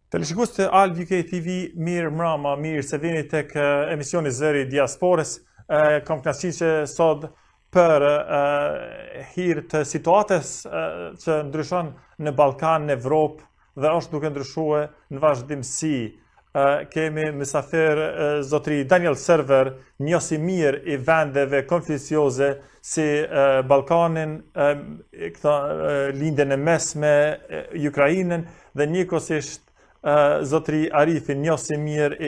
Televizjoni ALBUK TV mirë mrama, mirë se vini tek emisioni Zeri Diaspores. Kam kënaqësinë që sot për hir të situatës që ndryshon në Ballkan, në Evropë dhe është duke ndryshuar në vazhdimsi. Kemi mysafir zotri Daniel Serwer, njohësi mirë i vendeve konfliktuoze si Ballkanin, lindjen e mesme, Ukrainën dhe njëkohësisht zotri Arifi, njohësi mirë i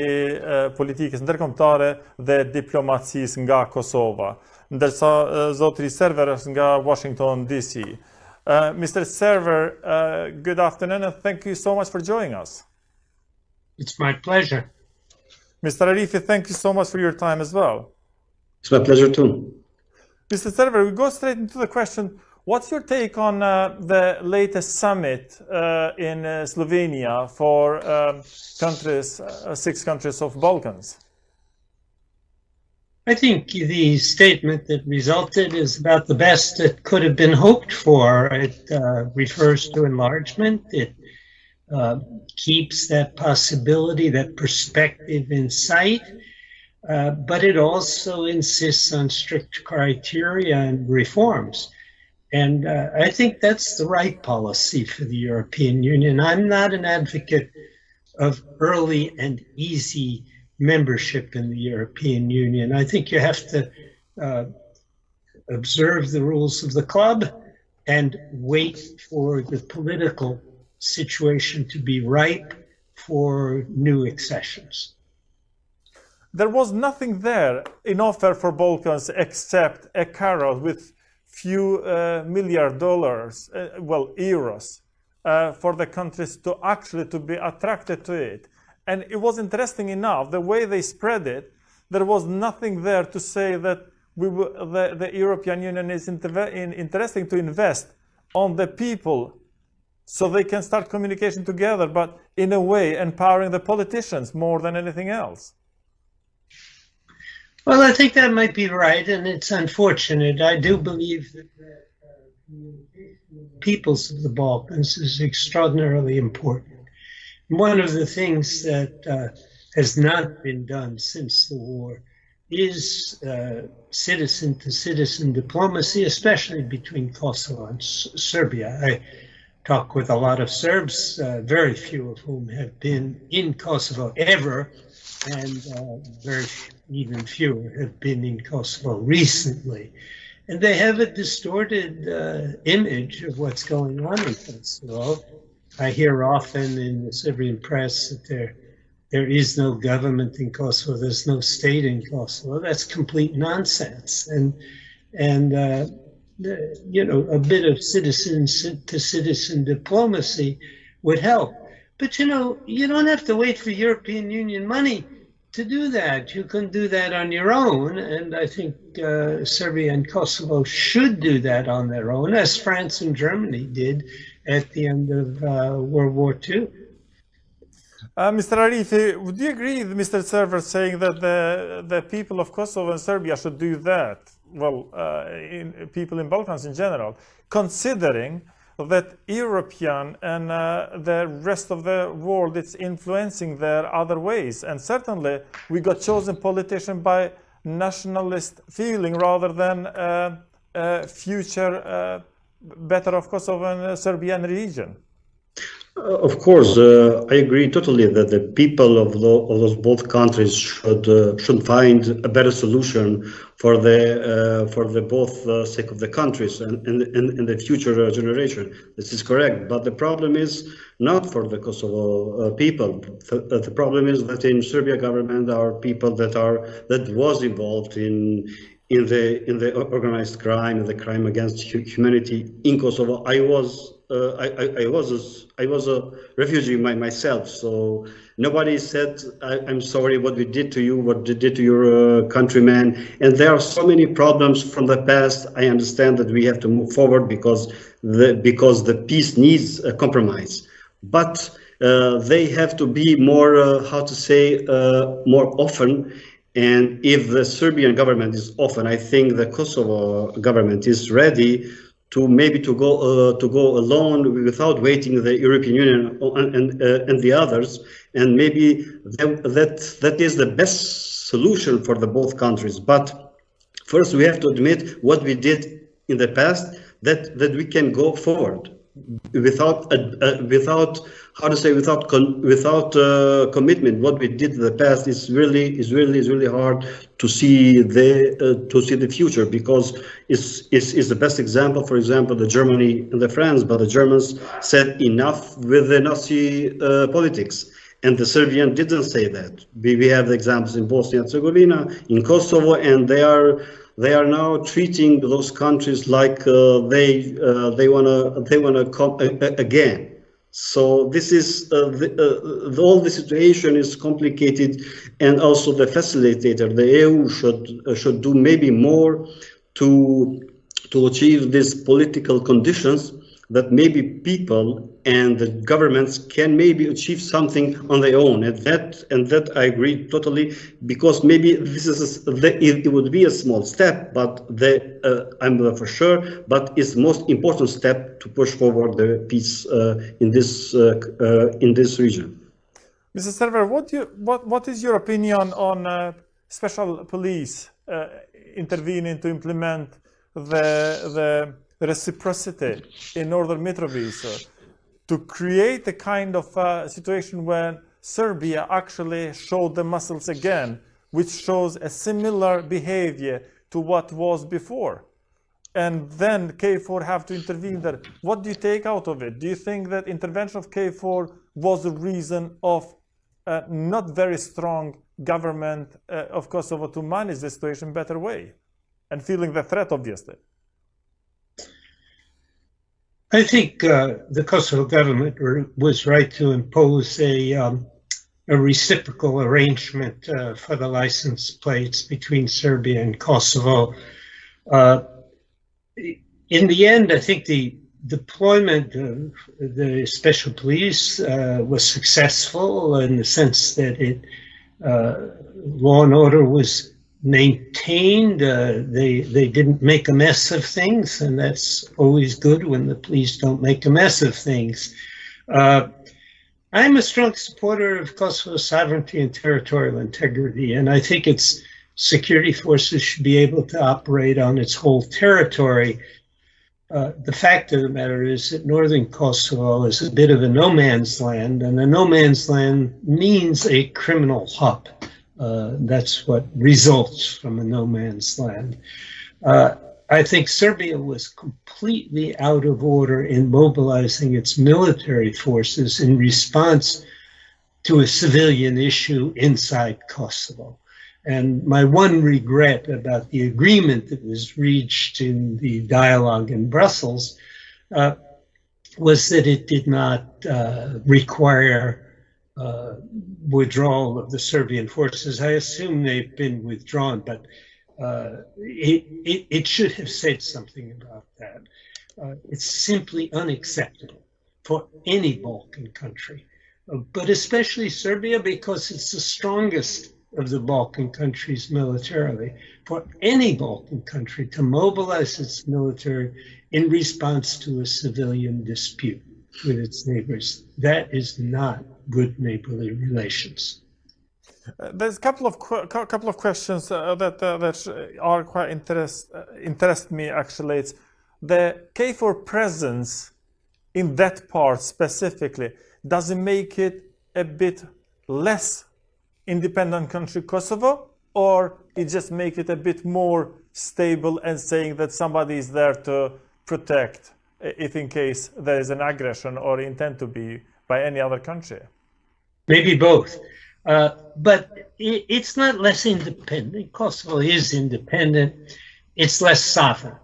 politikës ndërkombëtare dhe diplomacisë nga Kosova, ndërsa zotri Serwer është nga Washington DC. Mr. Serwer, good afternoon and thank you so much for joining us. It's my pleasure. Mr. Arifi, thank you so much for your time as well. It's my pleasure too. Mr. Serwer, we go straight into the question. What's your take on the latest summit in Slovenia for countries, 6 countries of Balkans? I think the statement that resulted is about the best that could have been hoped for. It refers to enlargement. It keeps that possibility, that perspective in sight, but it also insists on strict criteria and reforms. And I think that's the right policy for the European Union. I'm not an advocate of early and easy membership in the European Union. I think you have to observe the rules of the club and wait for the political situation to be ripe for new accessions. There was nothing there in offer for Balkans except a carrot with few $1 million, euros, for the countries to actually to be attracted to it. And it was interesting enough, the way they spread it, there was nothing there to say that the European Union is interesting to invest on the people so they can start communication together, but in a way empowering the politicians more than anything else. Well, I think that might be right, and it's unfortunate. I do believe that the peoples of the Balkans is extraordinarily important. One of the things that has not been done since the war is citizen-to-citizen diplomacy, especially between Kosovo and Serbia. I talk with a lot of Serbs, very few of whom have been in Kosovo ever, and even fewer have been in Kosovo recently. And they have a distorted image of what's going on in Kosovo. I hear often in the Serbian press that there is no government in Kosovo, there's no state in Kosovo. That's complete nonsense. And you know, a bit of citizen-to-citizen diplomacy would help. But you know, you don't have to wait for European Union money to do that. You can do that on your own, and I think Serbia and Kosovo should do that on their own, as France and Germany did at the end of World War II. Mr. Arifi, would you agree with Mr. Serwer saying that the people of Kosovo and Serbia should do that? Well, people in Balkans in general, considering that European and the rest of the world is influencing their other ways. And certainly we got chosen politician by nationalist feeling rather than future better of Kosovo and Serbian region. Of course, I agree totally that the people of those both countries should find a better solution for the both sake of the countries and the future generation. This is correct, but the problem is not for the Kosovo people. The problem is that in Serbia government are people that was involved in the organized crime and the crime against humanity in Kosovo. I was a refugee myself, so nobody said, I'm sorry what we did to you, what they did to your countrymen. And there are so many problems from the past. I understand that we have to move forward because the peace needs a compromise. But they have to be more, more often And if the Serbian government is open, I think the Kosovo government is ready to maybe to go alone without waiting the European Union and the others, and maybe that is the best solution for the both countries. But first, we have to admit what we did in the past, that we can go forward without how to say, without commitment. What we did in the past is really hard to see the future, because it's the best example. For example, the Germany and the France, but the Germans said enough with the Nazi politics. And the Serbian didn't say that. We have the examples in Bosnia and Herzegovina, in Kosovo, and they are now treating those countries like they wanna come again. So this is all the situation is complicated, and also the facilitator, the EU, should do maybe more to achieve these political conditions, that maybe people and the governments can maybe achieve something on their own, and that I agree totally, because maybe this is it would be a small step, but I'm for sure, but it's the most important step to push forward the peace in this region. Mr. Serwer, what is your opinion on special police intervening to implement the reciprocity in Northern Mitrovica, to create a kind of situation where Serbia actually showed the muscles again, which shows a similar behavior to what was before? And then KFOR have to intervene there. What do you take out of it? Do you think that intervention of KFOR was the reason of not very strong government of Kosovo to manage the situation in a better way, and feeling the threat, obviously? I think the Kosovo government was right to impose a reciprocal arrangement for the license plates between Serbia and Kosovo. In the end, I think the deployment of the special police was successful, in the sense that law and order was maintained. They didn't make a mess of things, and that's always good when the police don't make a mess of things. I'm a strong supporter of Kosovo's sovereignty and territorial integrity, and I think its security forces should be able to operate on its whole territory. The fact of the matter is that northern Kosovo is a bit of a no man's land, and a no man's land means a criminal hub. That's what results from a no man's land. I think Serbia was completely out of order in mobilizing its military forces in response to a civilian issue inside Kosovo. And my one regret about the agreement that was reached in the dialogue in Brussels was that it did not require withdrawal of the Serbian forces. I assume they've been withdrawn, but it should have said something about that. It's simply unacceptable for any Balkan country, but especially Serbia, because it's the strongest of the Balkan countries militarily. For any Balkan country to mobilize its military in response to a civilian dispute with its neighbors, that is not good neighborly relations. There's a couple of questions that are quite interest me, actually. It's the KFOR presence in that part specifically. Does it make it a bit less independent country Kosovo, or it just make it a bit more stable and saying that somebody is there to protect if in case there is an aggression or intent to be by any other country? Maybe both. But it's not less independent. Kosovo is independent. It's less sovereign.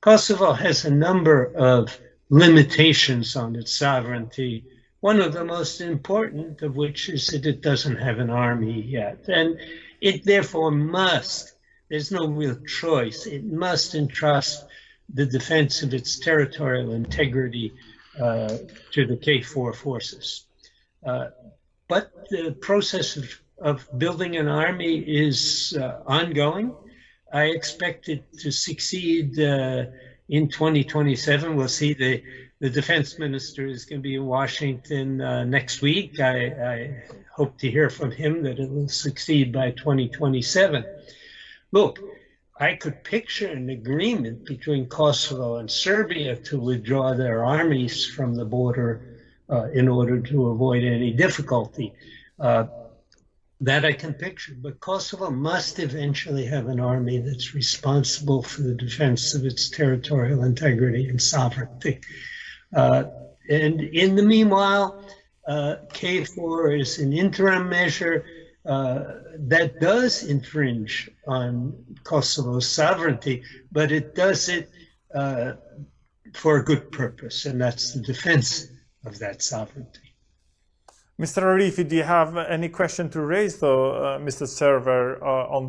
Kosovo has a number of limitations on its sovereignty, one of the most important of which is that it doesn't have an army yet. And it therefore must, there's no real choice, it must entrust the defense of its territorial integrity to the KFOR forces. But the process of of building an army is ongoing. I expect it to succeed in 2027. We'll see. The defense minister is going to be in Washington next week. I hope to hear from him that it will succeed by 2027. Look, I could picture an agreement between Kosovo and Serbia to withdraw their armies from the border in order to avoid any difficulty. That I can picture, but Kosovo must eventually have an army that's responsible for the defense of its territorial integrity and sovereignty. And in the meanwhile, KFOR is an interim measure that does infringe on Kosovo's sovereignty, but it does it for a good purpose, and that's the defense of that sovereignty. Mr. Arifi, do you have any question to raise, though, Mr. Serwer, on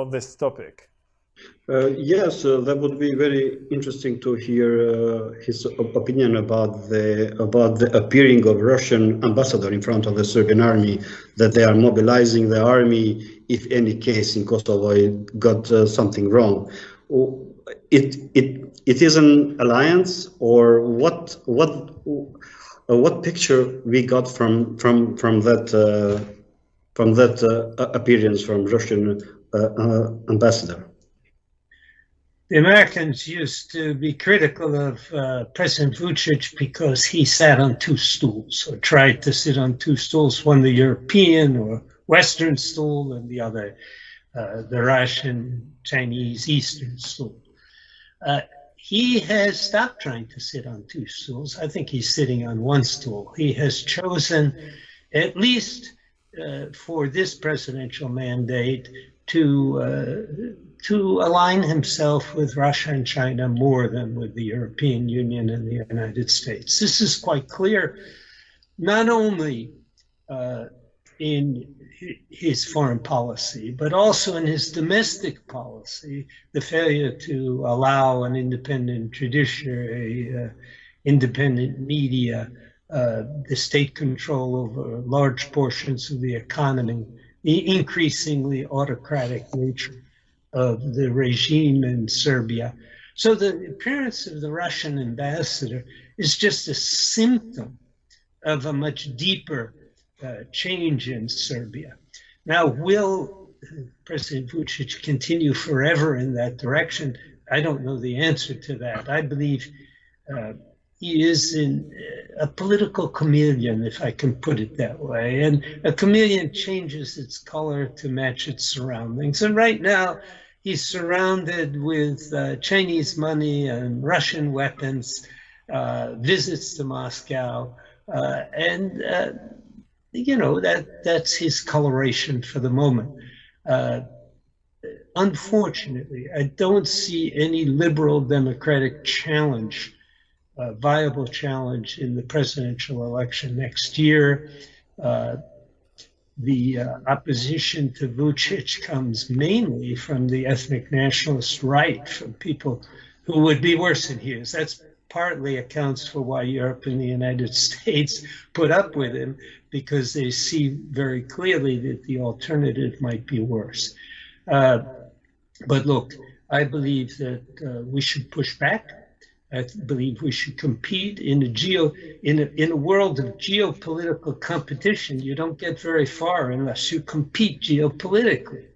this topic? Yes, that would be very interesting to hear his opinion about the appearing of Russian ambassador in front of the Serbian army, that they are mobilizing the army if any case in Kosovo got something wrong. It is an alliance, or what picture we got from that appearance from Russian ambassador? The Americans used to be critical of President Vučić because he sat on two stools, or tried to sit on two stools, one the European or Western stool, and the other the Russian, Chinese, Eastern stool. He has stopped trying to sit on two stools. I think he's sitting on one stool. He has chosen, at least for this presidential mandate, to align himself with Russia and China more than with the European Union and the United States. This is quite clear, not only in his foreign policy, but also in his domestic policy, the failure to allow an independent judiciary, independent media, the state control over large portions of the economy, the increasingly autocratic nature of the regime in Serbia. So the appearance of the Russian ambassador is just a symptom of a much deeper change in Serbia. Now, will President Vučić continue forever in that direction? I don't know the answer to that. I believe he is a political chameleon, if I can put it that way. And a chameleon changes its color to match its surroundings. And right now, he's surrounded with Chinese money and Russian weapons, visits to Moscow, and you know, that's his coloration for the moment. Unfortunately, I don't see any liberal democratic challenge, viable challenge in the presidential election next year. The opposition to Vučić comes mainly from the ethnic nationalist right, from people who would be worse than he is. That's partly accounts for why Europe and the United States put up with him, because they see very clearly that the alternative might be worse. But look, I believe that we should push back. I believe we should compete in a world of geopolitical competition. You don't get very far unless you compete geopolitically.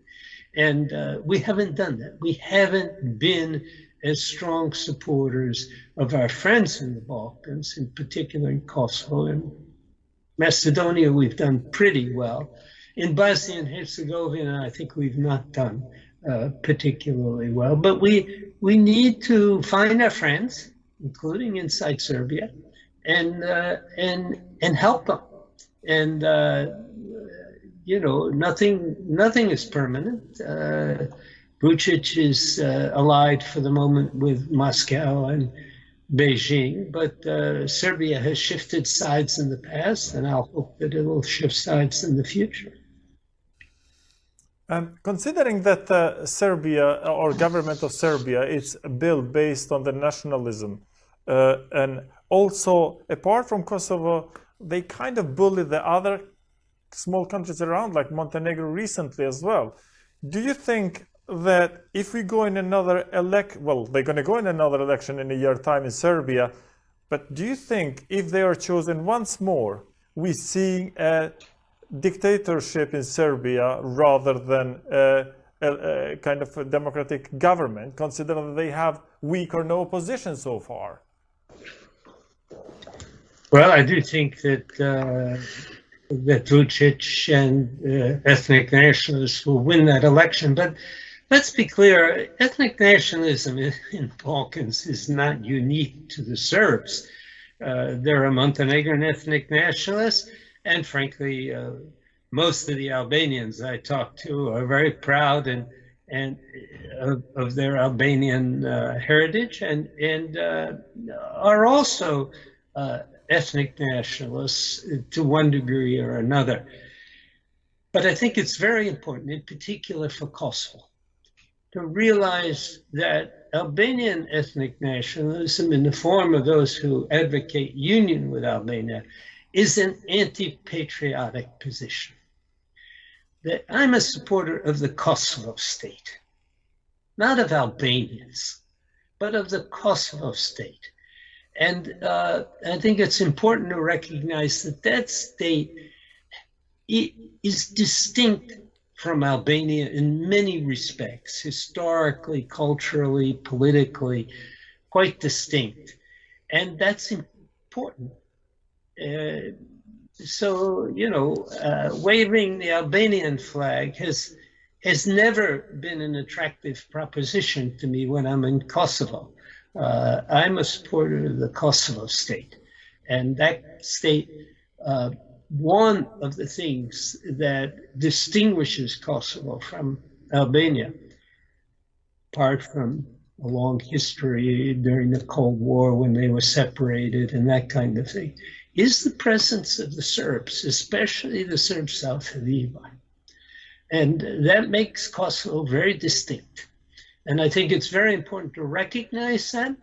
And we haven't done that. We haven't been as strong supporters of our friends in the Balkans, in particular in Kosovo and Macedonia. We've done pretty well. In Bosnia and Herzegovina, I think we've not done particularly well. But we need to find our friends, including inside Serbia, and help them. And you know, nothing is permanent. Vučić is allied for the moment with Moscow and Beijing, but Serbia has shifted sides in the past, and I'll hope that it will shift sides in the future. Considering that Serbia, or government of Serbia, is built based on the nationalism, and also apart from Kosovo, they kind of bully the other small countries around, like Montenegro recently as well. Do you think that if we go in another well, they're going to go in another election in a year's time in Serbia, but do you think if they are chosen once more, we see a dictatorship in Serbia rather than a kind of a democratic government, considering that they have weak or no opposition so far? Well, I do think that that Vučić and ethnic nationalists will win that election, but let's be clear, ethnic nationalism in Balkans is not unique to the Serbs. There are Montenegrin ethnic nationalists, and frankly, most of the Albanians I talk to are very proud and of their Albanian heritage, and are also ethnic nationalists to one degree or another. But I think it's very important, in particular for Kosovo, to realize that Albanian ethnic nationalism, in the form of those who advocate union with Albania, is an anti-patriotic position. That I'm a supporter of the Kosovo state, not of Albanians, but of the Kosovo state. And I think it's important to recognize that that state is distinct from Albania in many respects, historically, culturally, politically, quite distinct. And that's important. So, you know, waving the Albanian flag has never been an attractive proposition to me when I'm in Kosovo. I'm a supporter of the Kosovo state, and that state, one of the things that distinguishes Kosovo from Albania, apart from a long history during the Cold War when they were separated and that kind of thing, is the presence of the Serbs, especially the Serbs south of the Ibar. And that makes Kosovo very distinct. And I think it's very important to recognize that,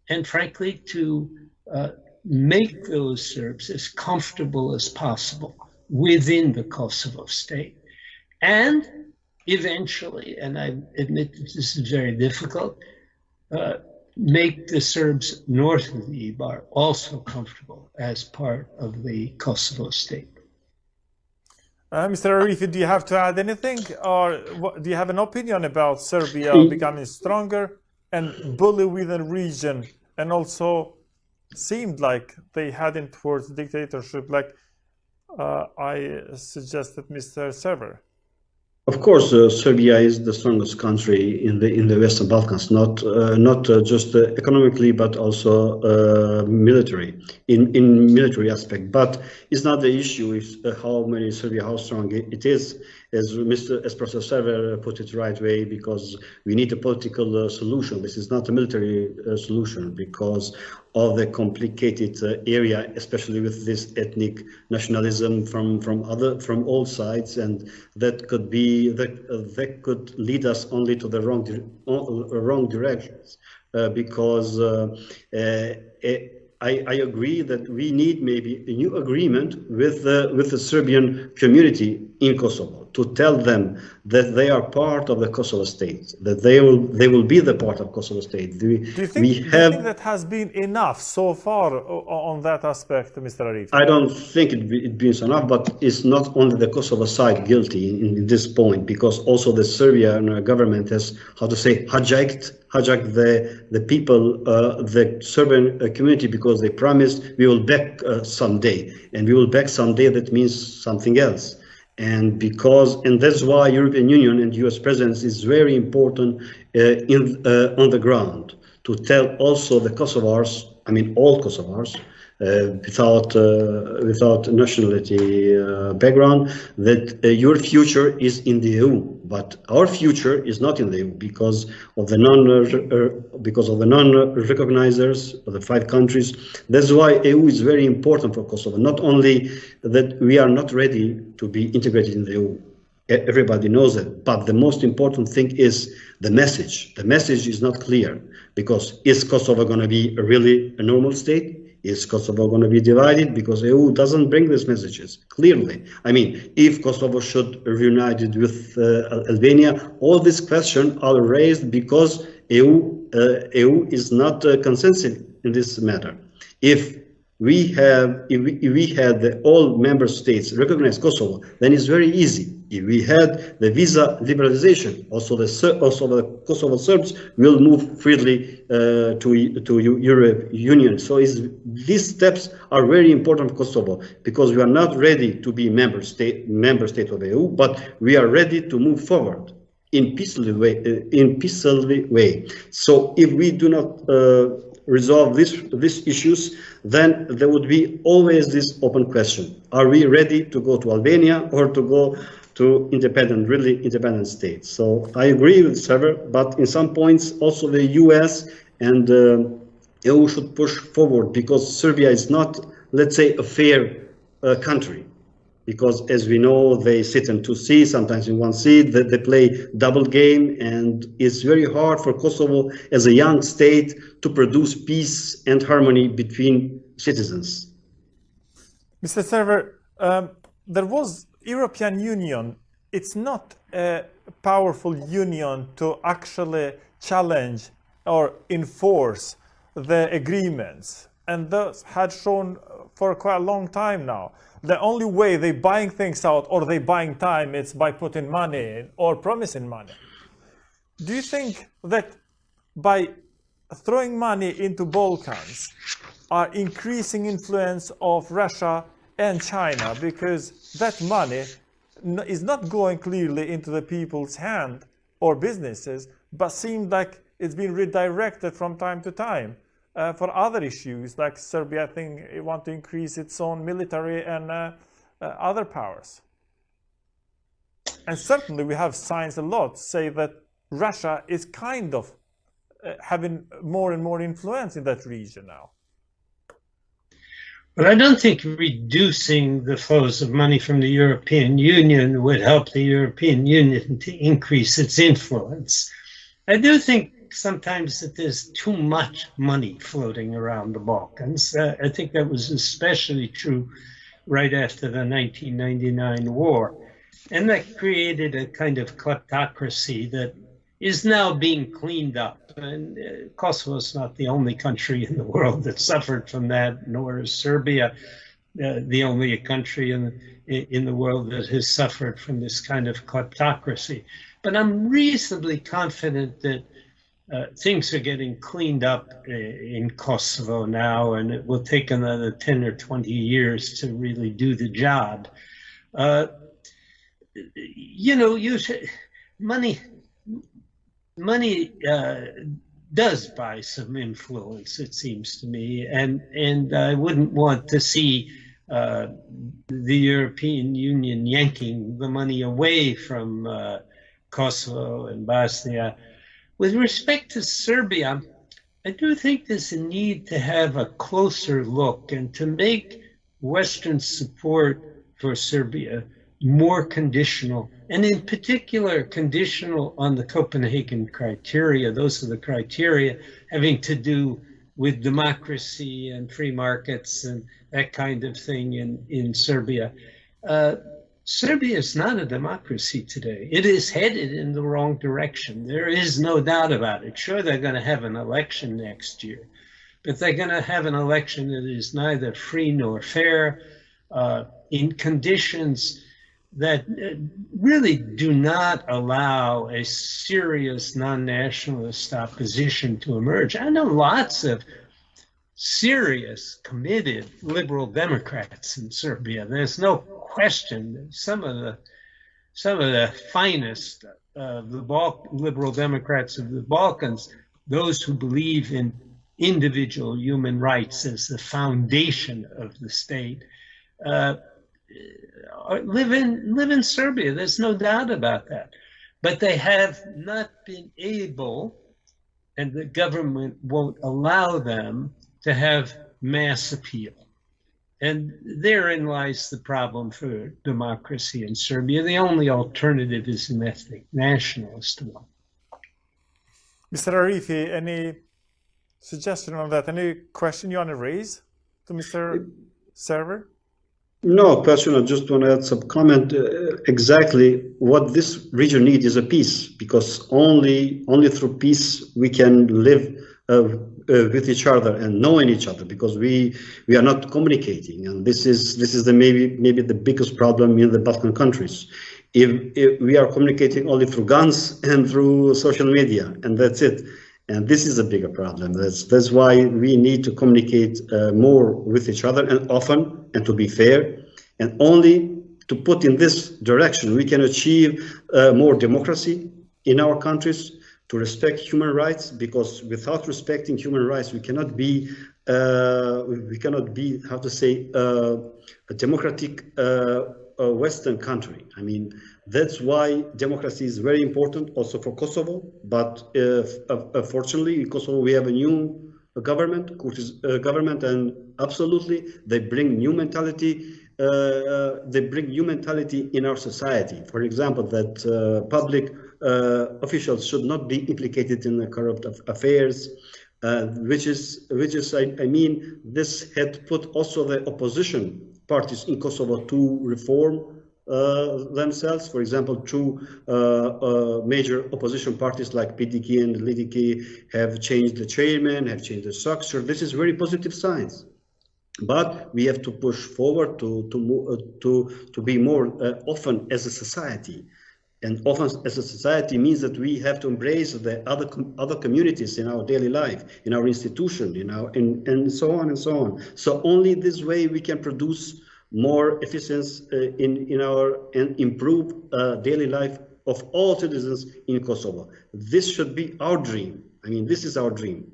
and frankly, to make those Serbs as comfortable as possible within the Kosovo state. And eventually, and I admit that this is very difficult, make the Serbs north of the Ibar also comfortable as part of the Kosovo state. Mr. Arifi, do you have to add anything, or do you have an opinion about Serbia becoming stronger and bully within region, and also seemed like they heading towards dictatorship, like I suggested, Mr. Serwer? Of course, Serbia is the strongest country in the Western Balkans, not just economically, but also military, in military aspect. But it's not the issue is how strong it is, as Professor Serwer put it right way, because we need a political solution. This is not a military solution because of the complicated area, especially with this ethnic nationalism from all sides, and that could lead us only to the wrong directions. Because I agree that we need maybe a new agreement with the Serbian community in Kosovo, to tell them that they are part of the Kosovo state, that they will be the part of Kosovo state. Do you think that has been enough so far on that aspect, Mr. Arifi? I don't think it means enough, but it's not only the Kosovo side guilty in this point, because also the Serbian government has, hijacked the people, the Serbian community, because they promised we will back someday, and we will back someday. That means something else. And that's why European Union and US presence is very important on the ground, to tell also the Kosovars, I mean all Kosovars, without nationality background, that your future is in the EU, but our future is not in the EU because of the non-recognizers of the 5 countries. That's why EU is very important for Kosovo. Not only that we are not ready to be integrated in the EU, everybody knows that, but the most important thing is the message. The message is not clear, because is Kosovo going to be really a normal state? Is Kosovo going to be divided? Because EU doesn't bring these messages clearly. I mean, if Kosovo should reunite with Albania, all these questions are raised because EU is not consensus in this matter. If we had all member states recognize Kosovo, then it's very easy. If we had the visa liberalization, also the Kosovo Serbs will move freely to European Union. So these steps are very important for Kosovo because we are not ready to be member state of EU, but we are ready to move forward in peaceful way. So if we do not resolve these issues, then there would be always this open question: are we ready to go to Albania or to go to really independent states? So I agree with Serwer, but in some points also the US and EU should push forward, because Serbia is not, let's say, a fair country. Because as we know, they sit in 2 seats, sometimes in 1 seat, they play double game, and it's very hard for Kosovo as a young state to produce peace and harmony between citizens. Mr. Serwer, there was European Union. It's not a powerful union to actually challenge or enforce the agreements, and those had shown for quite a long time now. The only way they're buying things out or they're buying time, it's by putting money in or promising money. Do you think that by throwing money into Balkans are increasing influence of Russia and China, because that money is not going clearly into the people's hand or businesses, but seems like it's been redirected from time to time for other issues, like Serbia, I think, want to increase its own military and other powers. And certainly we have signs a lot say that Russia is kind of having more and more influence in that region now. But I don't think reducing the flows of money from the European Union would help the European Union to increase its influence. I do think sometimes that there's too much money floating around the Balkans. I think that was especially true right after the 1999 war. And that created a kind of kleptocracy that is now being cleaned up. And Kosovo is not the only country in the world that suffered from that, nor is Serbia the only country in the world that has suffered from this kind of kleptocracy. But I'm reasonably confident that things are getting cleaned up in Kosovo now, and it will take another 10 or 20 years to really do the job. You know, money does buy some influence, it seems to me, and I wouldn't want to see the European Union yanking the money away from Kosovo and Bosnia. With respect to Serbia, I do think there's a need to have a closer look and to make Western support for Serbia more conditional, and in particular conditional on the Copenhagen criteria. Those are the criteria having to do with democracy and free markets and that kind of thing in Serbia. Serbia is not a democracy today. It is headed in the wrong direction. There is no doubt about it. Sure, they're going to have an election next year, but they're going to have an election that is neither free nor fair, in conditions that really do not allow a serious non-nationalist opposition to emerge. I know lots of serious, committed liberal Democrats in Serbia. There's no question that some of the finest of the liberal Democrats of the Balkans, those who believe in individual human rights as the foundation of the state, live in Serbia. There's no doubt about that. But they have not been able, and the government won't allow them, to have mass appeal. And therein lies the problem for democracy in Serbia. The only alternative is an ethnic nationalist one. Mr. Arifi, any suggestion on that? Any question you want to raise? to Mr. Serwer? No, personally, I just want to add some comment. Exactly what this region needs is a peace, because only through peace we can live with each other and knowing each other, because we are not communicating, and this is the maybe the biggest problem in the Balkan countries. If we are communicating only through guns and through social media, and that's it. And this is a bigger problem. That's why we need to communicate more with each other and often, and to be fair. And only to put in this direction, we can achieve more democracy in our countries, to respect human rights, because without respecting human rights, we cannot be, how to say, a democratic Western country. I mean, that's why democracy is very important also for Kosovo. But fortunately, in Kosovo, we have a new government, which is government, and absolutely they bring new mentality. They bring new mentality in our society. For example, that public officials should not be implicated in the corrupt affairs, which is I mean, this had put also the opposition parties in Kosovo to reform themselves. For example, two major opposition parties like PDK and LDK have changed the chairman, have changed the structure. This is very positive signs. But we have to push forward to be more often as a society, and often as a society means that we have to embrace the other communities in our daily life, in our institution, and so on and so on. So only this way we can produce more efficiency and improve daily life of all citizens in Kosovo. This should be our dream. I mean, this is our dream.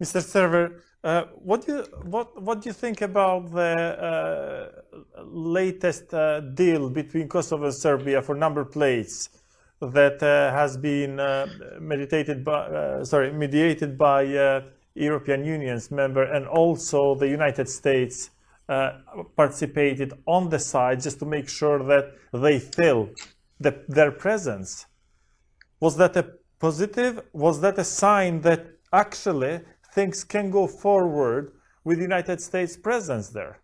Mr. Serwer, what do you think about the latest deal between Kosovo and Serbia for number plates that has been mediated by European Union's member, and also the United States participated on the side just to make sure that they fill their presence? Was that a positive? Was that a sign that actually things can go forward with United States presence there?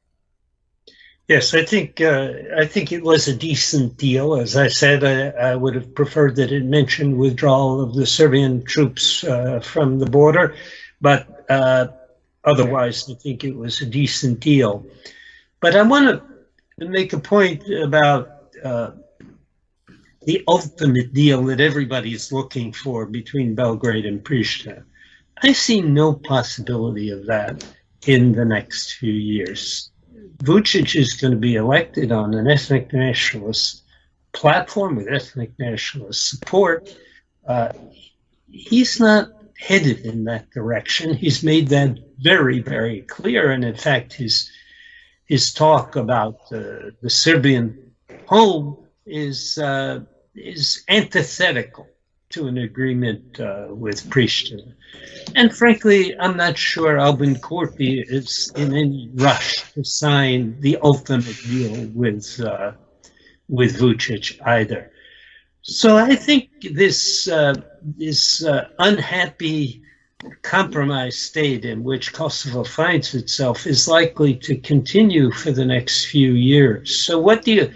Yes, I think it was a decent deal. As I said, I would have preferred that it mentioned withdrawal of the Serbian troops from the border, but otherwise, I think it was a decent deal. But I want to make a point about the ultimate deal that everybody is looking for between Belgrade and Pristina. I see no possibility of that in the next few years. Vučić is going to be elected on an ethnic nationalist platform with ethnic nationalist support. He's not headed in that direction. He's made that very, very clear. And in fact, his talk about the Serbian home is antithetical to an agreement with Pristina. And frankly, I'm not sure Albin Kurti is in any rush to sign the ultimate deal with Vučić either. So I think this unhappy compromise state in which Kosovo finds itself is likely to continue for the next few years. So what do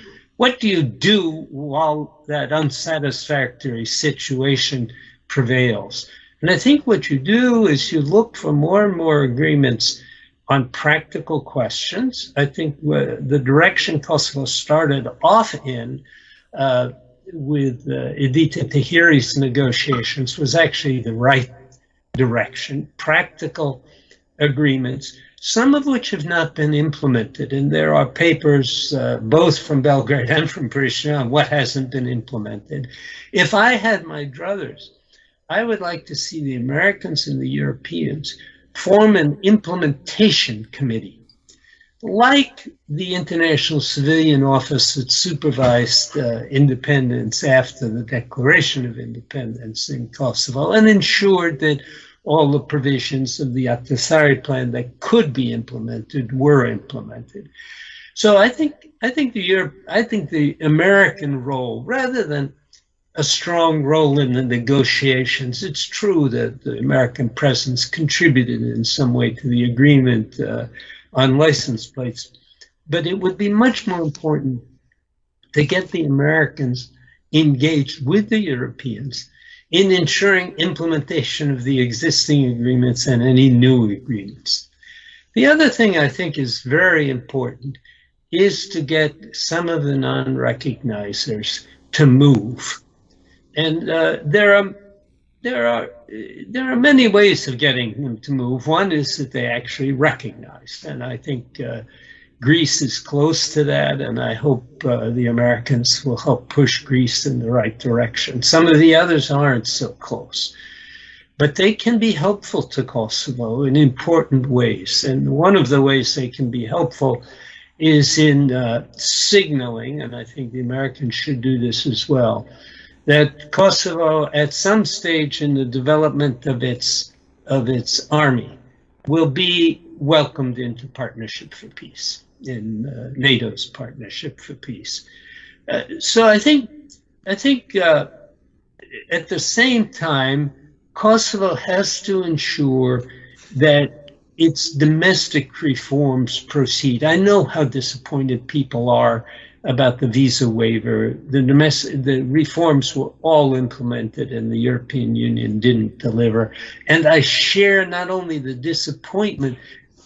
you do while that unsatisfactory situation prevails? And I think what you do is you look for more and more agreements on practical questions. I think the direction Kosovo started off in with Edita Tahiri's negotiations was actually the right direction, practical agreements, some of which have not been implemented. And there are papers both from Belgrade and from Pristina on what hasn't been implemented. If I had my druthers, I would like to see the Americans and the Europeans form an implementation committee, like the International Civilian Office that supervised independence after the Declaration of Independence in Kosovo and ensured that all the provisions of the Ahtisaari plan that could be implemented were implemented. So I think the American role, rather than a strong role in the negotiations. It's true that the American presence contributed in some way to the agreement on license plates, but it would be much more important to get the Americans engaged with the Europeans in ensuring implementation of the existing agreements and any new agreements. The other thing I think is very important is to get some of the non-recognizers to move. And there are many ways of getting them to move. One is that they actually recognize, and I think Greece is close to that, and I hope the Americans will help push Greece in the right direction. Some of the others aren't so close, but they can be helpful to Kosovo in important ways. And one of the ways they can be helpful is in signaling, and I think the Americans should do this as well, that Kosovo, at some stage in the development of its army, will be welcomed into Partnership for Peace, in NATO's Partnership for Peace. So I think at the same time, Kosovo has to ensure that its domestic reforms proceed. I know how disappointed people are about the visa waiver. The reforms were all implemented and the European Union didn't deliver. And I share not only the disappointment,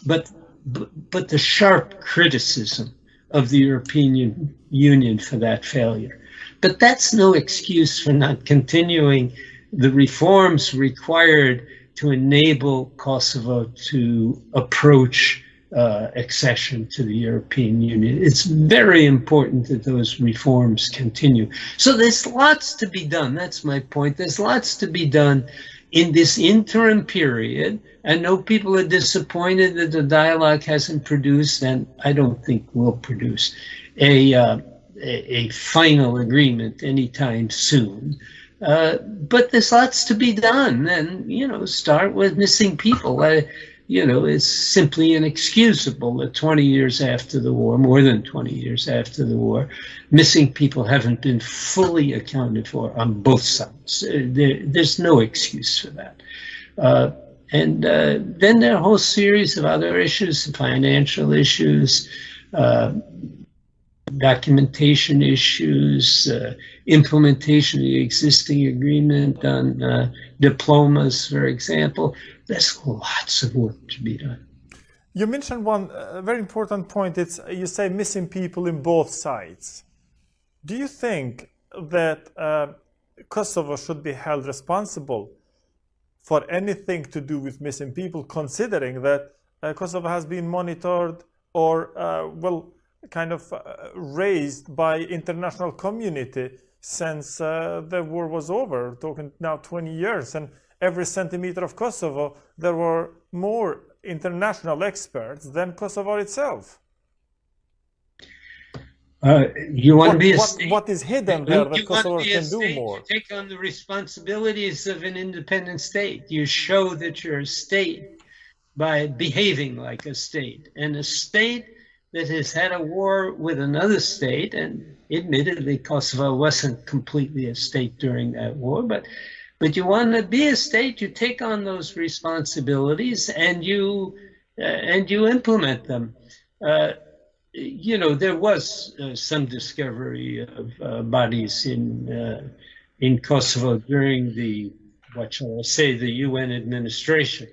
but the sharp criticism of the European Union for that failure. But that's no excuse for not continuing the reforms required to enable Kosovo to approach accession to the European Union. It's very important that those reforms continue. So there's lots to be done. That's my point. There's lots to be done in this interim period. I know people are disappointed that the dialogue hasn't produced, and I don't think will produce a final agreement anytime soon. But there's lots to be done, and start with missing people. It's simply inexcusable that 20 years after the war, more than 20 years after the war, missing people haven't been fully accounted for on both sides. There's no excuse for that. And then there are a whole series of other issues, financial issues, documentation issues, implementation of the existing agreement on diplomas, for example. There's lots of work to be done. You mentioned one very important point. It's, you say, missing people in both sides. Do you think that Kosovo should be held responsible for anything to do with missing people, considering that Kosovo has been monitored or, raised by international community since the war was over, talking now 20 years, and every centimeter of Kosovo, there were more international experts than Kosovo itself. You want to be a state? What is hidden there that Kosovo can do more? You take on the responsibilities of an independent state. You show that you're a state by behaving like a state. And a state that has had a war with another state, and admittedly Kosovo wasn't completely a state during that war, but you want to be a state, you take on those responsibilities and you implement them. There was some discovery of bodies in Kosovo during the UN administration.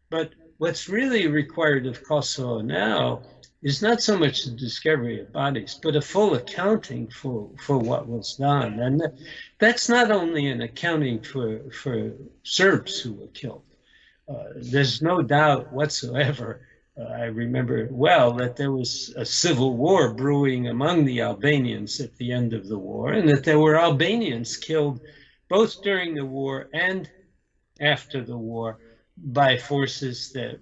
But what's really required of Kosovo now is not so much the discovery of bodies, but a full accounting for what was done. And that's not only an accounting for Serbs who were killed. There's no doubt whatsoever, I remember well, that there was a civil war brewing among the Albanians at the end of the war, and that there were Albanians killed both during the war and after the war by forces that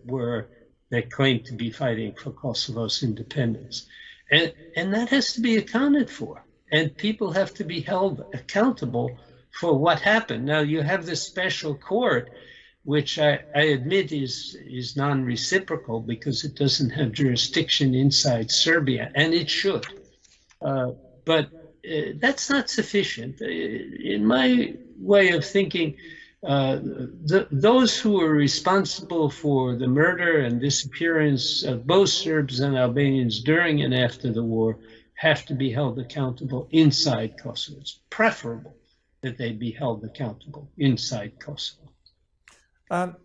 claimed to be fighting for Kosovo's independence. And that has to be accounted for. And people have to be held accountable for what happened. Now, you have this special court, which I admit is non-reciprocal because it doesn't have jurisdiction inside Serbia, and it should. But that's not sufficient. In my way of thinking, those who are responsible for the murder and disappearance of both Serbs and Albanians during and after the war have to be held accountable inside Kosovo. It's preferable that they be held accountable inside Kosovo. Mr.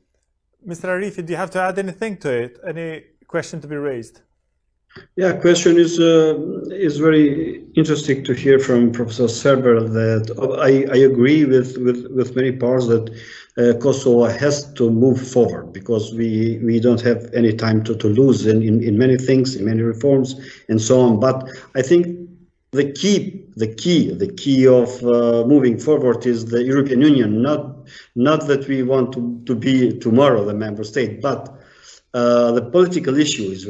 Arifi, do you have to add anything to it? Any question to be raised? Yeah, question is very interesting to hear from Professor Serwer that I agree with many parts that Kosovo has to move forward because we don't have any time to lose in many things, in many reforms and so on. But I think the key of moving forward is the European Union, not that we want to be tomorrow the member state, but the political issue is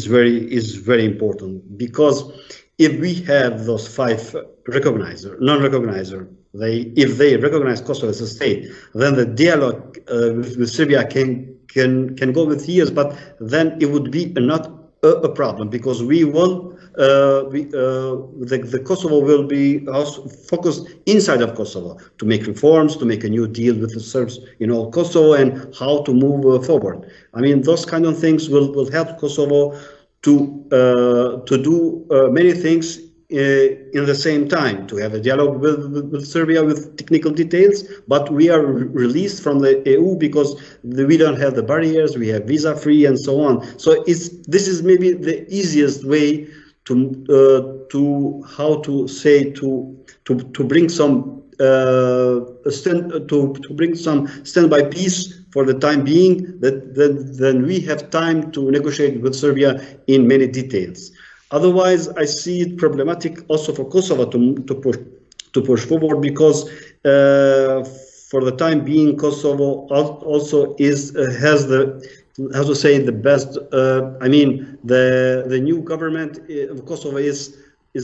very important, because if we have those 5 non-recognizer, if they recognize Kosovo as a state, then the dialogue with Serbia can go with years, but then it would be not a problem, because we will the Kosovo will be also focused inside of Kosovo to make reforms, to make a new deal with the Serbs in all Kosovo, and how to move forward. I mean, those kind of things will help Kosovo to do many things in the same time, to have a dialogue with Serbia with technical details, but we are released from the EU because we don't have the barriers, we have visa-free and so on. So this is maybe the easiest way to how to say to bring some to bring some standby peace for the time being, then we have time to negotiate with Serbia in many details. Otherwise, I see it problematic also for Kosovo to push forward, because for the time being, Kosovo also has the, how to say, the best. I mean, the new government of Kosovo is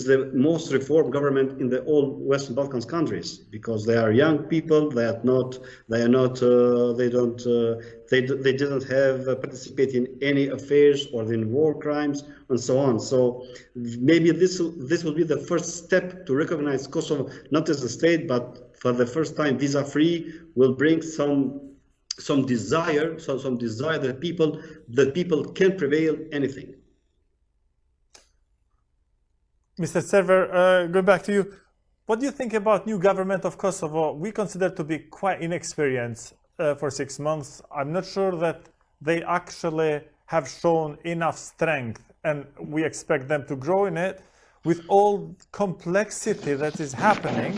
the most reformed government in the all Western Balkans countries, because they are young people. They didn't have participate in any affairs or in war crimes and so on. So maybe this will be the first step to recognize Kosovo not as a state, but for the first time visa-free will bring some desire that people can prevail anything. Mr. Serwer, going back to you, what do you think about new government of Kosovo? We consider to be quite inexperienced for 6 months. I'm not sure that they actually have shown enough strength, and we expect them to grow in it. With all complexity that is happening,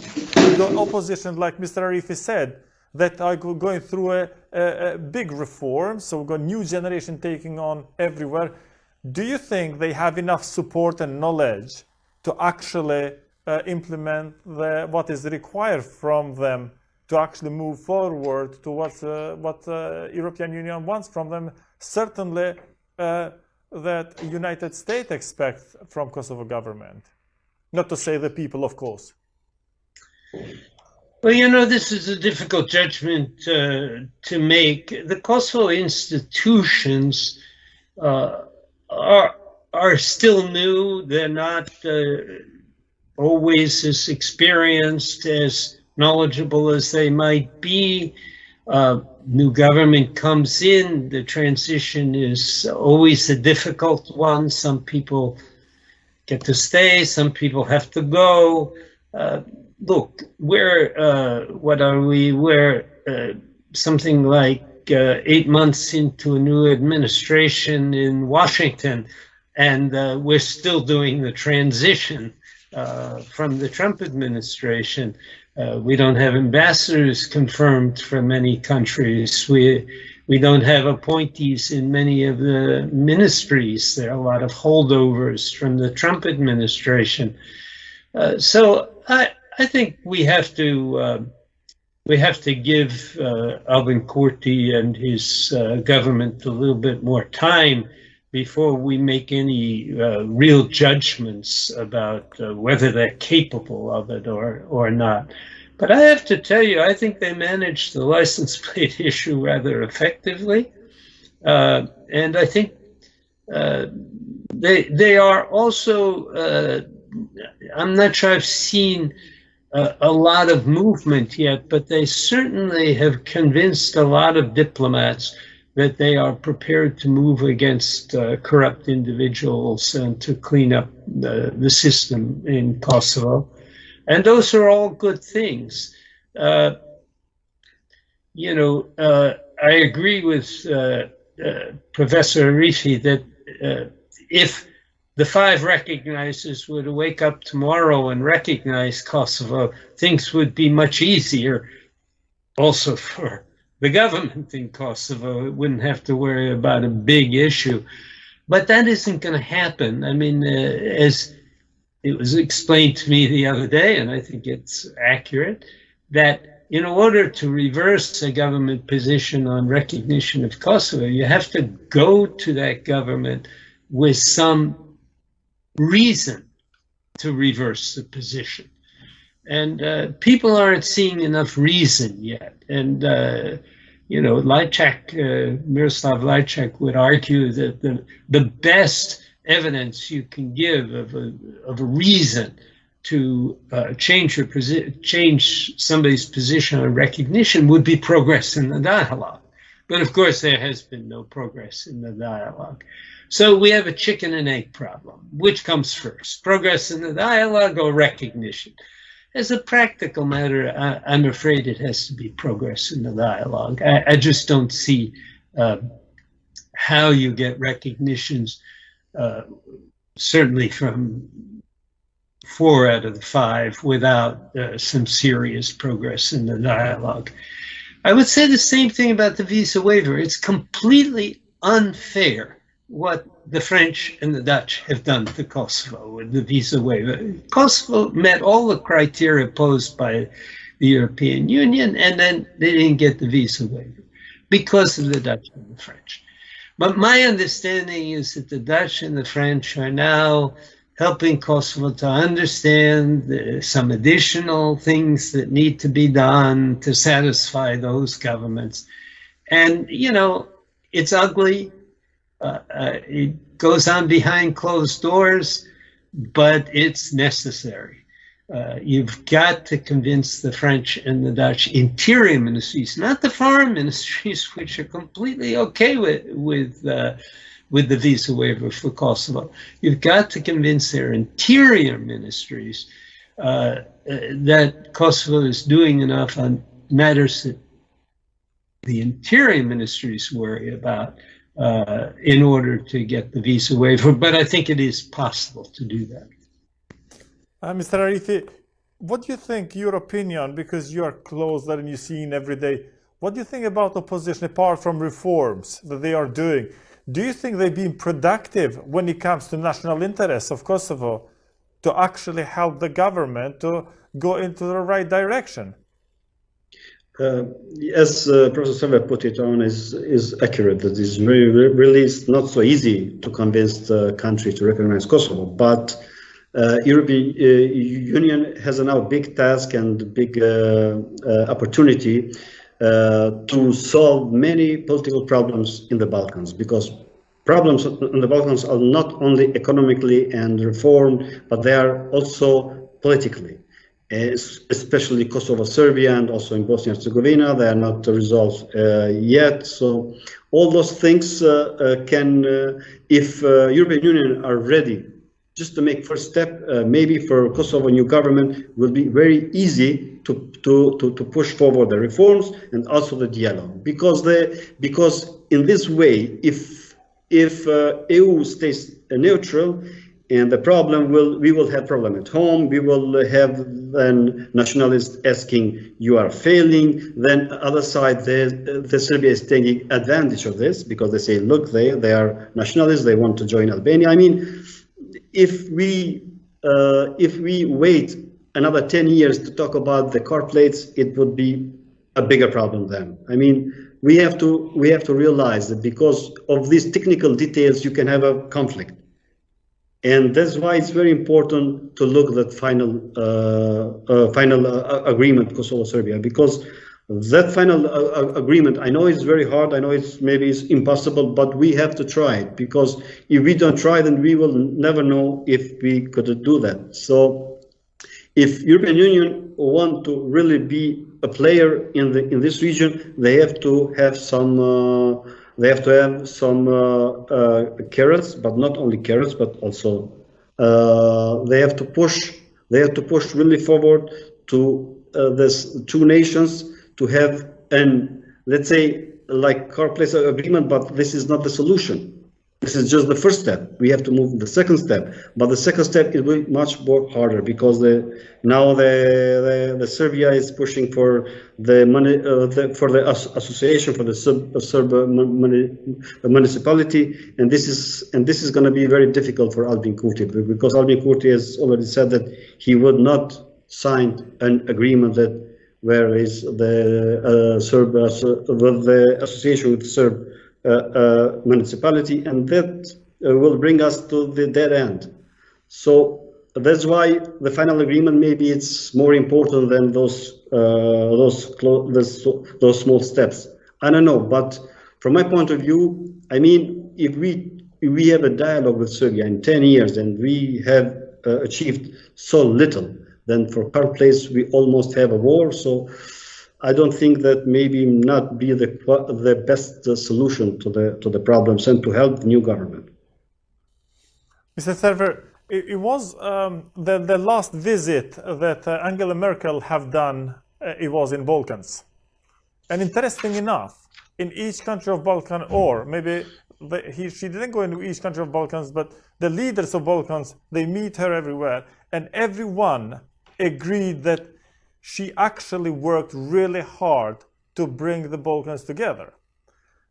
the opposition, like Mr. Arifi said, that are going through a big reform, so we've got new generation taking on everywhere. Do you think they have enough support and knowledge to actually implement what is required from them to actually move forward towards what European Union wants from them? Certainly that United States expects from Kosovo government, not to say the people, of course. Well, you know, this is a difficult judgment to make. The Kosovo institutions are still new. They're not always as experienced, as knowledgeable as they might be. New government comes in, the transition is always a difficult one. Some people get to stay, some people have to go. Look, what are we? We're something like 8 months into a new administration in Washington, and we're still doing the transition from the Trump administration. We don't have ambassadors confirmed from many countries. We don't have appointees in many of the ministries. There are a lot of holdovers from the Trump administration. So I think we have to give Albin Kurti and his government a little bit more time before we make any real judgments about whether they're capable of it or not. But I have to tell you, I think they managed the license plate issue rather effectively. And I think they are also I'm not sure I've seen a lot of movement yet, but they certainly have convinced a lot of diplomats that they are prepared to move against corrupt individuals and to clean up the system in Kosovo. And those are all good things. You know, I agree with Professor Arifi that if the five recognizers were to wake up tomorrow and recognize Kosovo, things would be much easier also for the government in Kosovo. It wouldn't have to worry about a big issue. But that isn't going to happen. I mean, as it was explained to me the other day, and I think it's accurate, that in order to reverse a government position on recognition of Kosovo, you have to go to that government with some reason to reverse the position. And people aren't seeing enough reason yet. And, you know, Miroslav Lajčák would argue that the best evidence you can give of a reason to change somebody's position on recognition would be progress in the dialogue. But of course, there has been no progress in the dialogue. So we have a chicken and egg problem. Which comes first, progress in the dialogue or recognition? As a practical matter, I'm afraid it has to be progress in the dialogue. I just don't see how you get recognitions, certainly from 4 out of the 5, without some serious progress in the dialogue. I would say the same thing about the visa waiver. It's completely unfair what the French and the Dutch have done to Kosovo with the visa waiver. Kosovo met all the criteria posed by the European Union, and then they didn't get the visa waiver because of the Dutch and the French. But my understanding is that the Dutch and the French are now helping Kosovo to understand some additional things that need to be done to satisfy those governments. And, you know, it's ugly. It goes on behind closed doors, but it's necessary. You've got to convince the French and the Dutch interior ministries, not the foreign ministries, which are completely okay with the visa waiver for Kosovo. You've got to convince their interior ministries that Kosovo is doing enough on matters that the interior ministries worry about in order to get the visa waiver. But I think it is possible to do that. Mr. Arifi, what do you think, your opinion, because you are closer and you see it every day, what do you think about opposition apart from reforms that they are doing? Do you think they've been productive when it comes to national interests of Kosovo to actually help the government to go into the right direction? As Professor Serwer put it on, is accurate. That is really not so easy to convince the country to recognize Kosovo. But European Union has a now big task and big opportunity to solve many political problems in the Balkans, because problems in the Balkans are not only economically and reform, but they are also politically. Especially Kosovo, Serbia, and also in Bosnia and Herzegovina, they are not resolved yet. So all those things can, if European Union are ready just to make first step, maybe for Kosovo new government will be very easy to push forward the reforms and also the dialogue, because in this way, if EU stays neutral, and the problem we will have problem at home. We will have then nationalists asking, you are failing. Then other side, the Serbia is taking advantage of this because they say, look, they are nationalists. They want to join Albania. I mean, if we wait another 10 years to talk about the car plates, it would be a bigger problem then. I mean, we have to realize that because of these technical details, you can have a conflict. And that's why it's very important to look at that final agreement Kosovo-Serbia, because that final agreement, I know it's very hard, I know maybe it's impossible, but we have to try it, because if we don't try, then we will never know if we could do that. So if European Union want to really be a player in this region, they have to have some carrots, but not only carrots, but also they have to push really forward to these two nations to have an, let's say, like car place agreement, but this is not the solution. This is just the first step. We have to move the second step, but the second step is much more harder, because now the Serbia is pushing for the money for the association, for the Serb municipality, and this is going to be very difficult for Albin Kurti, because Albin Kurti has already said that he would not sign an agreement that where is the Serb with the association with Serb municipality, and that will bring us to the dead end. So that's why the final agreement, maybe it's more important than those small steps. I don't know, but from my point of view, I mean, if we have a dialogue with Serbia in 10 years and we have achieved so little, then for our place we almost have a war. So I don't think that maybe not be the best solution to the problems and to help the new government. Mr. Serwer, it was the last visit that Angela Merkel have done. It was in Balkans, and interesting enough, in each country of Balkan, or maybe she didn't go into each country of Balkans, but the leaders of Balkans, they meet her everywhere, and everyone agreed that she actually worked really hard to bring the Balkans together.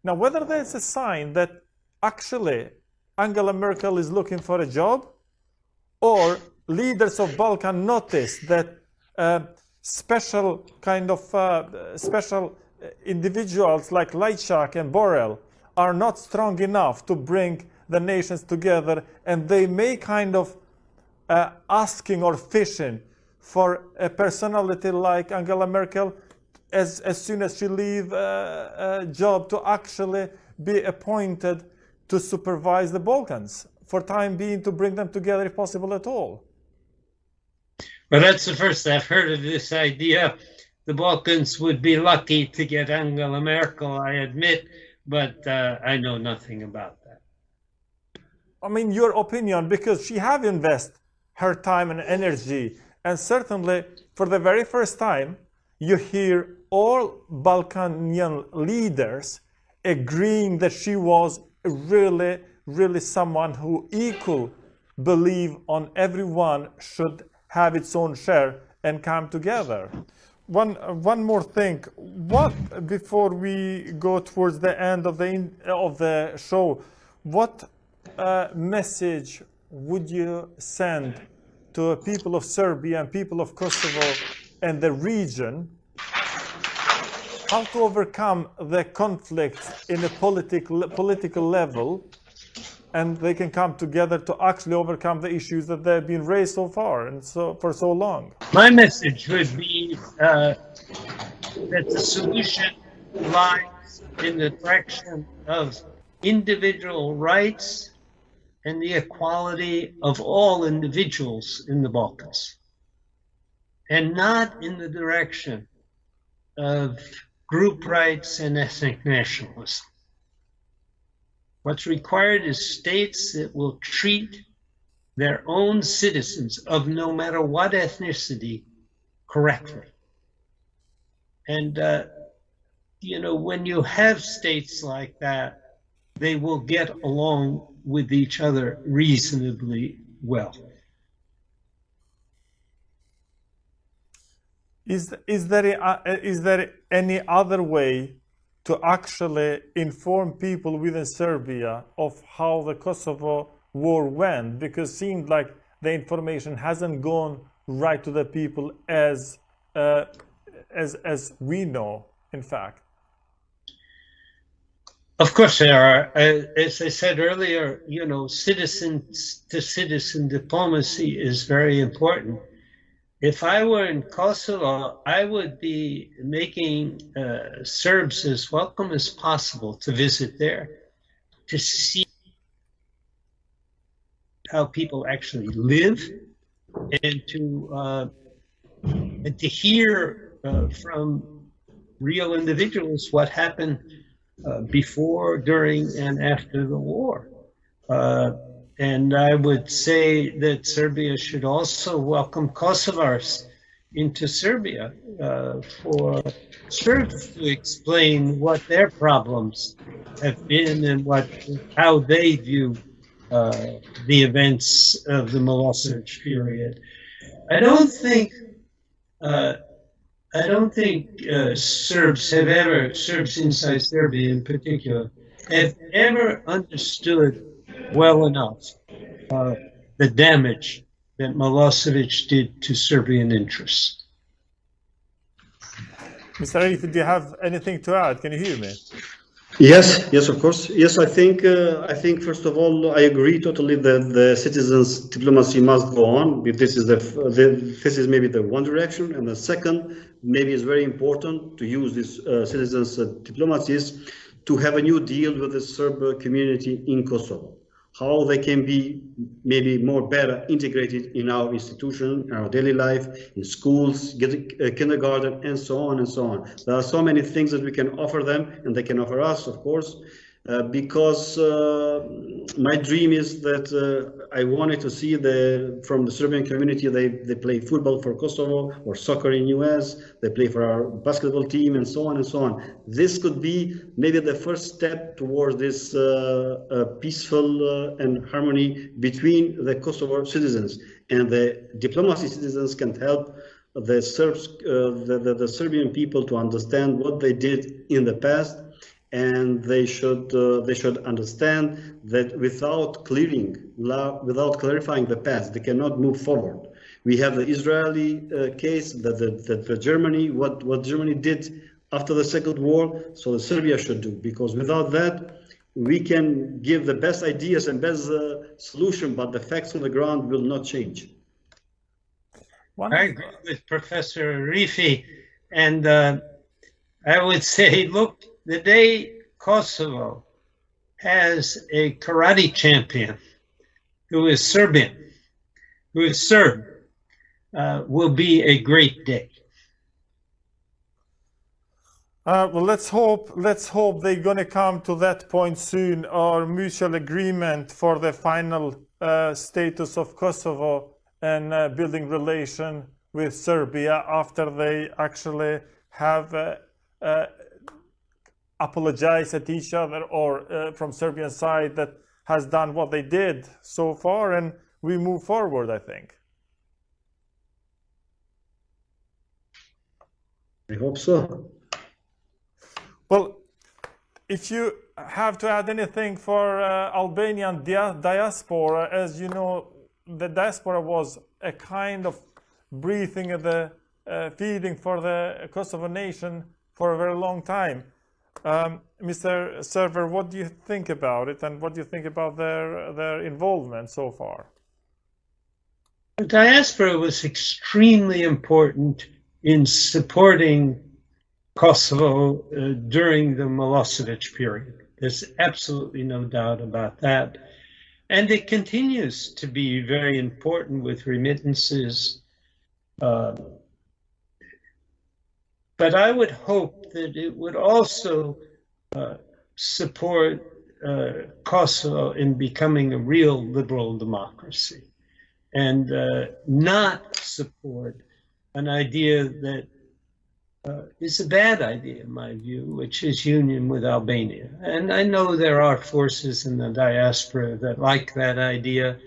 Now, whether that's a sign that actually Angela Merkel is looking for a job, or leaders of Balkan noticed that special individuals like Lajčák and Borrell are not strong enough to bring the nations together, and they may kind of asking or fishing for a personality like Angela Merkel as soon as she leaves a job to actually be appointed to supervise the Balkans, for time being to bring them together if possible at all. Well, that's the first I've heard of this idea. The Balkans would be lucky to get Angela Merkel, I admit, but I know nothing about that. I mean, your opinion, because she have invested her time and energy, and certainly for the very first time, you hear all Balkanian leaders agreeing that she was really, really someone who equal believe on everyone should have its own share and come together. One more thing. What, before we go towards the end of the show, what message would you send to people of Serbia and people of Kosovo and the region, how to overcome the conflicts in a political level, and they can come together to actually overcome the issues that they've been raised so far and for so long? My message would be that the solution lies in the direction of individual rights and the equality of all individuals in the Balkans, and not in the direction of group rights and ethnic nationalism. What's required is states that will treat their own citizens of no matter what ethnicity correctly. And, when you have states like that, they will get along with each other reasonably well. Is there any other way to actually inform people within Serbia of how the Kosovo war went? Because it seemed like the information hasn't gone right to the people as we know, in fact. Of course there are. As I said earlier, citizen-to-citizen diplomacy is very important. if I were in Kosovo, I would be making Serbs as welcome as possible to visit there, to see how people actually live, and to hear from real individuals what happened before, during, and after the war. And I would say that Serbia should also welcome Kosovars into Serbia for Serbs to explain what their problems have been and how they view the events of the Milosevic period. I don't think Serbs inside Serbia in particular, have ever understood well enough the damage that Milosevic did to Serbian interests. Mr. Arifi, do you have anything to add? Can you hear me? Yes, of course. Yes, I think first of all, I agree totally that the citizens' diplomacy must go on. This is maybe the one direction, and the second, maybe is very important to use this citizens' diplomacies to have a new deal with the Serb community in Kosovo. How they can be maybe more better integrated in our institution, in our daily life, in schools, kindergarten, and so on and so on. There are so many things that we can offer them, and they can offer us, of course, because my dream is that I wanted to see from the Serbian community, they play football for Kosovo or soccer in US, they play for our basketball team, and so on and so on. This could be maybe the first step towards this peaceful and harmony between the Kosovo citizens, and the diplomacy citizens can help the Serbs, the Serbian people to understand what they did in the past. And they should understand that without clarifying the past, they cannot move forward. We have the Israeli case, that the Germany, what Germany did after the Second War, so the Serbia should do, because without that, we can give the best ideas and best solution, but the facts on the ground will not change. I agree with Professor Arifi, and I would say, look, the day Kosovo has a karate champion who is Serbian, who is Serb, will be a great day. Well, let's hope they're going to come to that point soon, or mutual agreement for the final status of Kosovo and building relation with Serbia after they actually have apologize at each other, or from Serbian side that has done what they did so far, and we move forward, I think. I hope so. Well, if you have to add anything for Albanian diaspora, as you know, the diaspora was a kind of breathing of the feeding for the Kosovo nation for a very long time. Mr. Serwer, what do you think about it, and what do you think about their involvement so far? The diaspora was extremely important in supporting Kosovo during the Milosevic period. There's absolutely no doubt about that. And it continues to be very important with remittances. But I would hope that it would also support Kosovo in becoming a real liberal democracy, and not support an idea that is a bad idea, in my view, which is union with Albania. And I know there are forces in the diaspora that like that idea,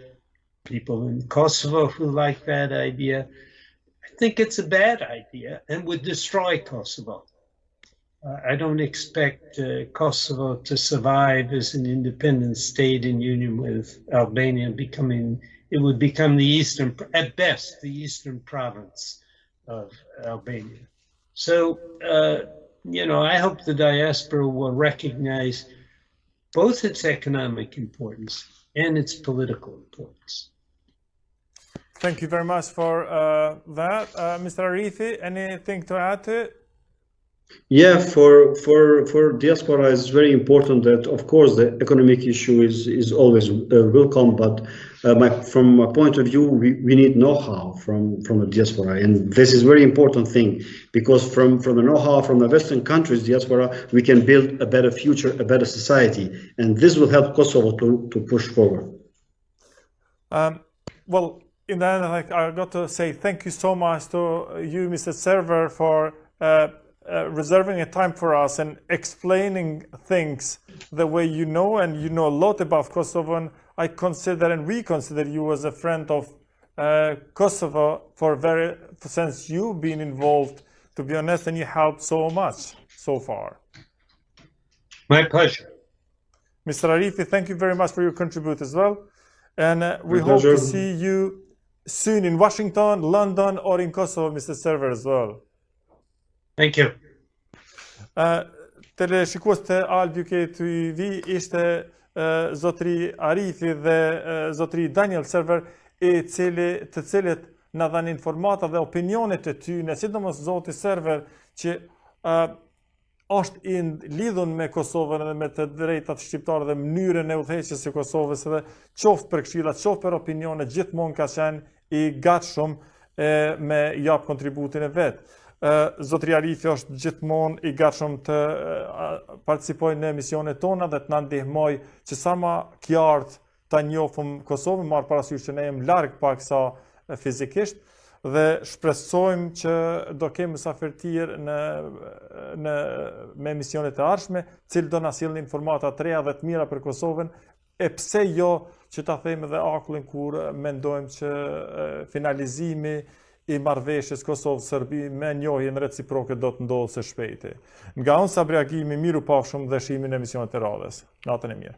people in Kosovo who like that idea. I think it's a bad idea and would destroy Kosovo. I don't expect Kosovo to survive as an independent state in union with Albania, it would become the eastern, at best, the eastern province of Albania. So, I hope the diaspora will recognize both its economic importance and its political importance. Thank you very much for that. Mr. Arifi, anything to add to it? Yeah, for diaspora, it's very important that, of course, the economic issue is always welcome. But from my point of view, we need know-how from the diaspora, and this is a very important thing, because from the know-how from the Western countries, diaspora, we can build a better future, a better society, and this will help Kosovo to push forward. Well, in the end, I got to say thank you so much to you, Mr. Serwer, for reserving a time for us and explaining things the way you know, and you know a lot about Kosovo. And I consider, and we consider you as a friend of Kosovo since you've been involved, to be honest, and you helped so much so far. My pleasure. Mr. Arifi, thank you very much for your contribution as well. And we My hope pleasure. to see you soon in Washington, London, or in Kosovo, Mr. Serwer, as well. Thank you. Teleshikues të ALBUK TV ishte zotri Arifi dhe zotri Daniel Serwer, të cilët na dhanë informata dhe opinionet e tyre, sidomos zoti Serwer, që është i lidhur me Kosovën dhe me të drejtat shqiptare dhe mënyrën e udhëheqjes së Kosovës, dhe qoftë për këshilla, qoftë për opinione, gjithmonë ka qenë i gatshëm me jap kontributin e vet. Zotri Arifi është gjithmonë i gatshëm të participojë në emisionet tona dhe të na ndihmojë që sa më qartë ta njohim Kosovën, marr parasysh që ne jemi larg paksa fizikisht, dhe shpresojmë që do kemi mysafir tjerë me emisionet e ardhshme, cilë do na sjellin informata të reja dhe të mira për Kosovën, e pse jo që ta themi dhe akullin kur mendojmë që finalizimi i marrëveshjes Kosovë-Serbi me njohjen reciproke do të ndodhë së shpejti. Nga unë Sabri Agimit, miru pafshëm dhe shimin e emisionet e radhës. Natën e mirë.